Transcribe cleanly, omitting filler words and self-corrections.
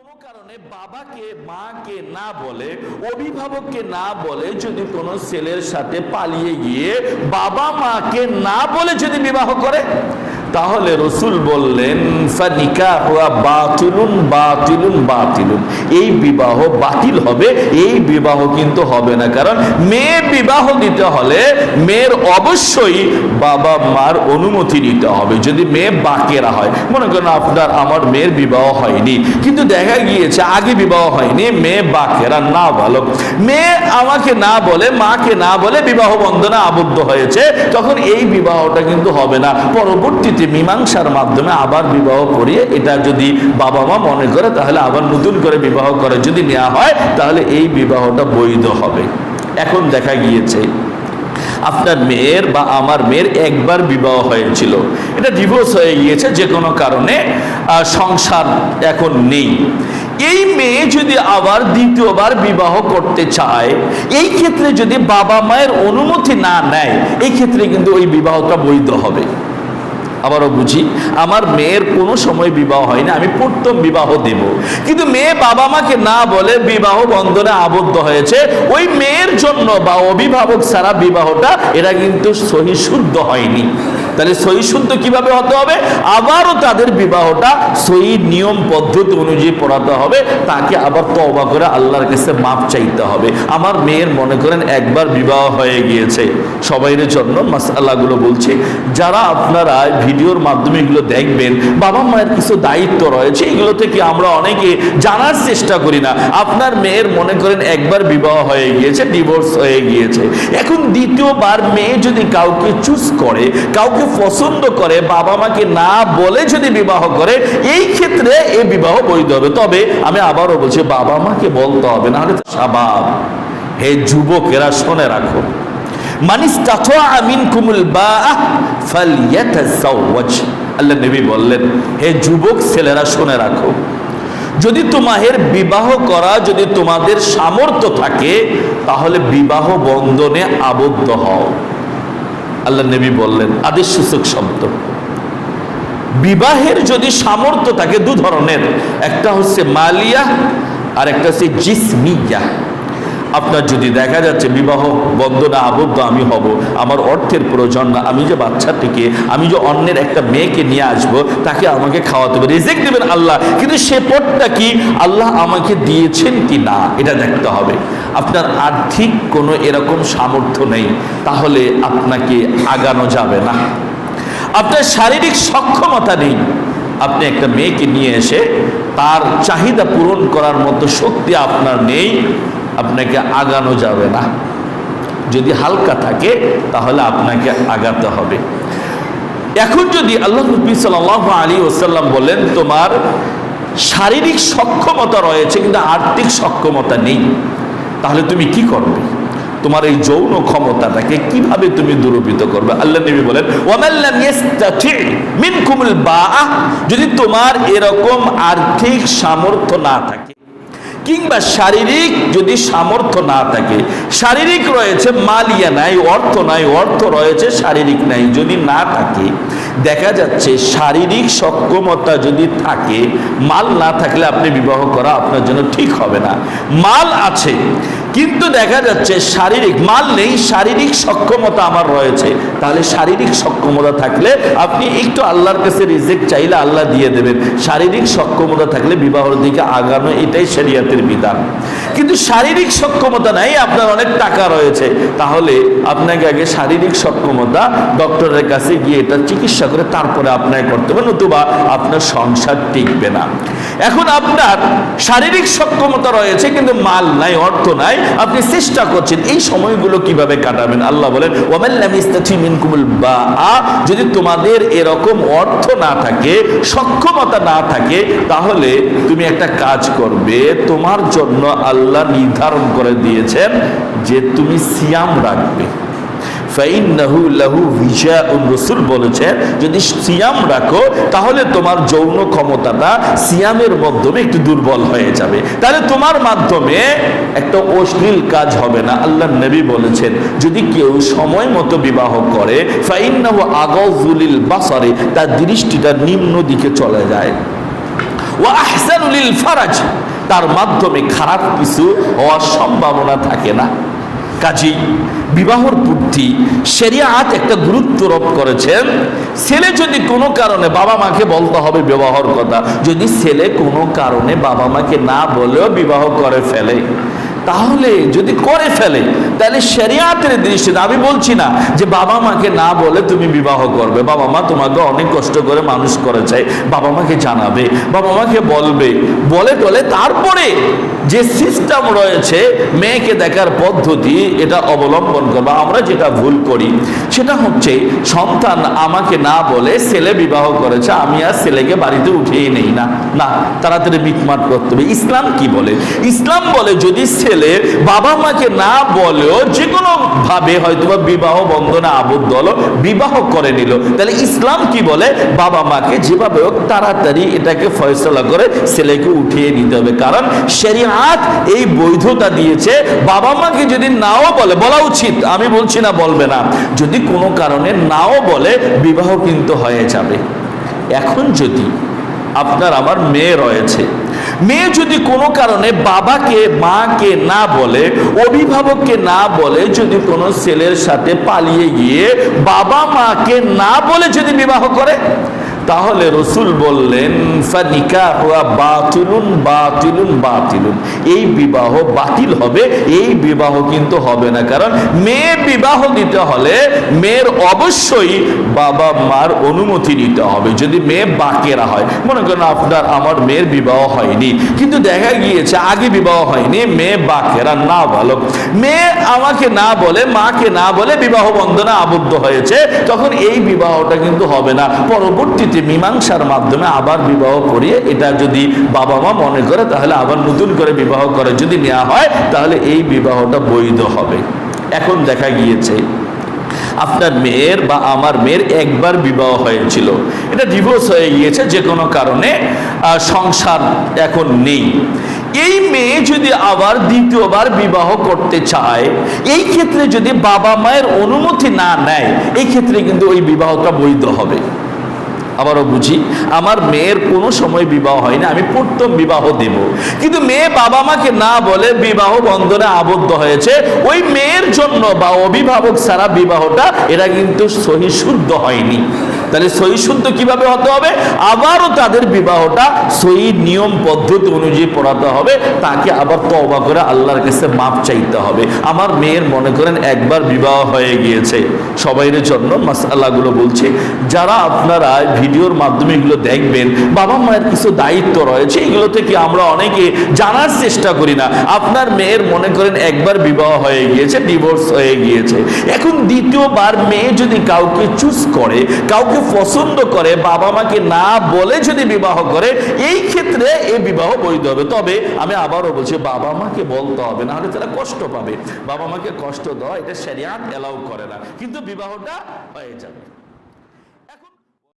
কোনো কারণে বাবাকে মাকে না বলে, অভিভাবককে না বলে যদি কোনো ছেলের সাথে পালিয়ে গিয়ে বাবা মাকে না বলে যদি বিবাহ করে, তাহলে রসুল বললেন ফানিকাহু বাতিলুন বাতিলুন বাতিলুন, এই বিবাহ বাতিল হবে, এই বিবাহ কিন্তু হবে না। কারণ মেয়ে বিবাহ দিতে হলে মেয়ের অবশ্যই বাবা মার অনুমতি নিতে হবে। যদি মেয়ে বাকেরা হয়, মনে করেন আপনার আমার মেয়ের বিবাহ হয়নি, কিন্তু দেখা গিয়েছে আগে বিবাহ হয়নি, মেয়ে বাকেরা না ভালো, মেয়ে আমাকে না বলে মাকে না বলে বিবাহ বন্ধনে আবদ্ধ হয়েছে, তখন এই বিবাহটা কিন্তু হবে না। পরবর্তীতে মীমাংসার মাধ্যমে আবার বিবাহ করিয়ে, এটা যদি বাবা মা মনে করে তাহলে আবার নতুন করে বিবাহ করে যদি নেওয়া হয়, তাহলে এই বিবাহটা বৈধ হবে। এখন দেখা গিয়েছে আপনার মেয়ের বা আমার মেয়ের একবার বিবাহ হয়েছিল, এটা ডিভোর্স হয়ে গিয়েছে যে কোনো কারণে, সংসার এখন নেই। এই মেয়ে যদি আবার দ্বিতীয়বার বিবাহ করতে চায়, এই ক্ষেত্রে যদি বাবা মায়ের অনুমতি না নেয়, এই ক্ষেত্রে কিন্তু ওই বিবাহটা বৈধ হবে। আবারও বুঝি, আমার মেয়ের কোনো সময় বিবাহ হয়নি, আমি প্রথম বিবাহ দেব, কিন্তু মেয়ে বাবা মাকে না বলে বিবাহ বন্ধনে আবদ্ধ হয়েছে, ওই মেয়ের জন্য বা অভিভাবক ছাড়া বিবাহটা এটা কিন্তু সহি শুদ্ধ হয়নি। তাহলে সহি শুদ্ধ কিভাবে হতে হবে? আবারও তাদের বিবাহটা সহি নিয়ম পদ্ধতি অনুযায়ী পড়াতে হবে, তাকে আবার তওবা করে আল্লাহর কাছে মাপ চাইতে হবে। আমার মেয়ের মনে করেন একবার বিবাহ হয়ে গিয়েছে, সবাইয়ের জন্য মাসআলাগুলো বলছি, যারা আপনারা ভিডিওর মাধ্যমে এগুলো দেখবেন, বাবা মায়ের কিছু দায়িত্ব রয়েছে, এগুলো থেকে আমরা অনেকে জানার চেষ্টা করি না। আপনার মেয়ের মনে করেন একবার বিবাহ হয়ে গিয়েছে, ডিভোর্স হয়ে গিয়েছে, এখন দ্বিতীয়বার মেয়ে যদি কাউকে চুজ করে, কাউকে পছন্দ করে, বাবা মাকে না বলে যদি বিবাহ করে, এই ক্ষেত্রে এই বিবাহ বৈধ হবে। তবে আমি আবারও বলছি, বাবা মাকে বলতে হবে, না হলে স্বভাব। হে যুবকেরা শুনে রাখো, আল্লাহ নবী বললেন, হে যুবক ছেলেরা শুনে রাখো, যদি তোমাদের বিবাহ করা যদি তোমাদের সামর্থ্য থাকে, তাহলে বিবাহ বন্ধনে আবদ্ধ হও। আল্লাহ নবী বললেন, আদেশ সূচক শব্দ। বিবাহের যদি সামর্থ্য থাকে দু ধরনের, একটা হচ্ছে মালিয়া আর একটা হচ্ছে জিসমিয়া। আপনার যদি দেখা যাচ্ছে বিবাহ বন্ধনে আবদ্ধ আমি হব, আমার অর্থের প্রয়োজন না, আমি যে বাচ্চাটিকে, আমি যে অন্যের একটা মেয়েকে নিয়ে আসব, তাকে আমাকে খাওয়াতে হবে, রিজিক দেবেন আল্লাহ, কিন্তু সে পথটা কি আল্লাহ আমাকে দিয়েছেন কি না এটা দেখতে হবে। আপনার আর্থিক কোনো এরকম সামর্থ্য নেই, তাহলে আপনাকে আগানো যাবে না। আপনার শারীরিক সক্ষমতা নেই, আপনি একটা মেয়েকে নিয়ে এসে তার চাহিদা পূরণ করার মতো শক্তি আপনার নেই, আপনাকে আগানো যাবে না। যদি হালকা থাকে তাহলে আপনাকে আগাতে হবে। এখন যদি আল্লাহ নবী সাল্লাল্লাহু আলাইহি ওয়াসাল্লাম বলেন তোমার শারীরিক সক্ষমতা রয়েছে কিন্তু আর্থিক সক্ষমতা নেই, তাহলে তুমি কি করবে? তোমার এই যৌন ক্ষমতাটাকে কিভাবে তুমি দুরূপিত করবে? আল্লাহ নবী বলেন, ওয়ামান লাম ইয়াস্তাতি মিনকুমুল বাআ, যদি তোমার এরকম আর্থিক সামর্থ্য না থাকে কিংবা শারীরিক যদি সামর্থ্য না থাকে, শারীরিক রয়েছে মালিয়া নাই, অর্থ নাই, অর্থ রয়েছে শারীরিক নাই, যদি না থাকে, দেখা যাচ্ছে শারীরিক সক্ষমতা যদি থাকে, মাল না থাকলে আপনি বিবাহ করা আপনার জন্য ঠিক হবে না। মাল আছে কিন্তু দেখা যাচ্ছে শারীরিক মাল নেই, শারীরিক সক্ষমতা আমার রয়েছে, তাহলে শারীরিক সক্ষমতা থাকলে আপনি একটু আল্লাহর কাছে রিজিক চাইলে আল্লাহ দিয়ে দেবেন। শারীরিক সক্ষমতা থাকলে বিবাহের দিকে আগানো, এটাই শরীয়তের বিধান। কিন্তু শারীরিক সক্ষমতা নাই, আপনার অনেক টাকা রয়েছে, তাহলে আপনাকে আগে শারীরিক সক্ষমতা ডক্টরের কাছে গিয়ে এটা চিকিৎসা করে তারপরে আপনাকে করতে হবে, নতুবা আপনার সংসার টিকবে না। এখন আপনার শারীরিক সক্ষমতা রয়েছে কিন্তু মাল নাই, অর্থ নাই, আপনি চেষ্টা করছেন, এই সময়গুলো কিভাবে কাটাবেন? আল্লাহ বলেন, ওয়ামান লাম ইয়াস্তাতি মিনকুমুল বাআ, যদি তোমাদের এরকম অর্থ না থাকে, সক্ষমতা না থাকে, তাহলে তুমি একটা কাজ করবে, তোমার জন্য আল্লাহ নির্ধারণ করে দিয়েছেন যে তুমি সিয়াম রাখবে। ফাইন্নাহু লাহু ভিজাউন, রাসূল বলেছেন যদি সিয়াম রাখো তাহলে তোমার যৌন ক্ষমতাটা সিয়ামের মাধ্যমে একটু দুর্বল হয়ে যাবে, তাহলে তোমার মাধ্যমে একটা অশ্লীল কাজ হবে না। আল্লাহ নবী বলেছেন যদি কেউ সময় মতো বিবাহ করে, ফাইন্নাহু আগাযুলিল বাসারে, তার দৃষ্টিটা নিম্ন দিকে চলে যায়, ওয়া আহসানু লিল ফারাজ, তার মাধ্যমে খারাপ কিছু হওয়ার সম্ভাবনা থাকে না। কাজেই বিবাহর প্রতি শরিয়াত একটা গুরুত্ব আরোপ করেছেন। ছেলে যদি কোনো কারণে, বাবা মাকে বলতে হবে বিবাহর কথা, যদি ছেলে কোনো কারণে বাবা মাকে না বলেও বিবাহ করে ফেলে, তাহলে যদি করে ফেলে তাহলে শরিয়াতের দৃষ্টিতে, আমি বলছি না যে বাবা মাকে না বলে তুমি বিবাহ করবে, বাবা মা তোমাকে অনেক কষ্ট করে মানুষ করেছে, বাবা মাকে জানাবে, বাবা মাকে বলবে, বলে টলে তারপরে যে সিস্টেম রয়েছে মেয়েকে দেখার পদ্ধতি এটা অবলম্বন করবে। আমরা যেটা ভুল করি সেটা হচ্ছে সন্তান আমাকে না বলে ছেলে বিবাহ করেছে, আমি আর ছেলেকে বাড়িতে উঠিয়ে নেই না, না, তাড়াতাড়ি মিটমাট করতে হবে। ইসলাম কি বলে? ইসলাম বলে যদি ছেলে বাবা মাকে না বলেও যে কোনো ভাবে হয়তো বা বিবাহ বন্ধনে আবদ্ধ হলো, বিবাহ করে নিল, তাহলে ইসলাম কি বলে? বাবা মাকে যেভাবে হোক তাড়াতাড়ি এটাকে ফয়সলা করে ছেলেকে উঠিয়ে নিতে হবে। কারণ শরিয়াত এই বৈধতা দিয়েছে। বাবা মাকে যদি নাও বলে, বলা উচিত, আমি বলছি না বলবে না, যদি কোনো কারণে নাও বলে বিবাহ কিন্তু হয়ে যাবে। এখন যদি আপনার আমার মেয়ে রয়েছে, মেয়ে যদি কোনো কারণে বাবাকে মাকে না বলে, অভিভাবককে না বলে যদি কোনো ছেলের সাথে পালিয়ে গিয়ে বাবা মাকে না বলে যদি বিবাহ করে, তাহলে রসুল বললেন ফানিকাহু বাতিলুন বাতিলুন বাতিলুন, এই বিবাহ বাতিল হবে, এই বিবাহ কিন্তু হবে না। কারণ মেয়ে বিবাহ দিতে হলে মেয়ের অবশ্যই বাবা মার অনুমতি নিতে হবে। যদি মেয়ে বাকেরা হয়, মনে করেন আপনার আমার মেয়ের বিবাহ হয়নি, কিন্তু দেখা গিয়েছে আগে বিবাহ হয়নি, মেয়ে বাকেরা, না বালক, মেয়ে আমাকে না বলে মাকে না বলে বিবাহ বন্ধনে আবদ্ধ হয়েছে, তখন এই বিবাহটা কিন্তু হবে না। পরবর্তীতে মীমাংসার মাধ্যমে আবার বিবাহ করিয়ে এটা যদি বাবা মা মনে করে তাহলে আবার নতুন করে বিবাহ করে যদি নেওয়া হয় তাহলে এই বিবাহটা বৈধ হবে। এখন দেখা গিয়েছে আপনার মেয়ের বা আমার মেয়ের একবার বিবাহ হয়েছিল, এটা ডিভোর্স হয়ে গিয়েছে যে কোনো কারণে, সংসার এখন নেই। এই মেয়ে যদি আবার দ্বিতীয়বার বিবাহ করতে চায়, এই ক্ষেত্রে যদি বাবা মায়ের অনুমতি না নেয়, এই ক্ষেত্রে কিন্তু ওই বিবাহটা বৈধ হবে। আবারও বুঝি, আমার মেয়ের কোনো সময় বিবাহ হয় না, আমি প্রথম বিবাহ দেব, কিন্তু মেয়ে বাবা মাকে না বলে বিবাহ বন্ধনে আবদ্ধ হয়েছে, ওই মেয়ের জন্য বা অভিভাবক ছাড়া বিবাহটা এটা কিন্তু সহি শুদ্ধ হয়নি। তাহলে সহি শুদ্ধ কিভাবে হতে হবে? আবারও তাদের বিবাহটা সহি নিয়ম পদ্ধতি অনুযায়ী পড়াতে হবে, তাকে আবার তওবা করে আল্লাহর কাছে মাপ চাইতে হবে। আমার মেয়ের মনে করেন একবার বিবাহ হয়ে গিয়েছে, সবাইয়ের জন্য মাসআলাগুলো বলছি, যারা আপনারা ভিডিওর মাধ্যমে এগুলো দেখবেন, বাবা মায়ের কিছু দায়িত্ব রয়েছে, এগুলো থেকে আমরা অনেকে জানার চেষ্টা করি না। আপনার মেয়ের মনে করেন একবার বিবাহ হয়ে গিয়েছে, ডিভোর্স হয়ে গিয়েছে, এখন দ্বিতীয়বার মেয়ে যদি কাউকে চুজ করে, কাউকে পছন্দ করে, বাবা মাকে না বলে যদি বিবাহ করে, এই ক্ষেত্রে এই বিবাহ বৈধ হবে। তবে আমি আবারও বলছি, বাবা মাকে বলতে হবে, না হলে তারা কষ্ট পাবে। বাবা মাকে কষ্ট দেওয়া এটা শরিয়াত এলাও করে না, কিন্তু বিবাহটা হয়ে যাবে।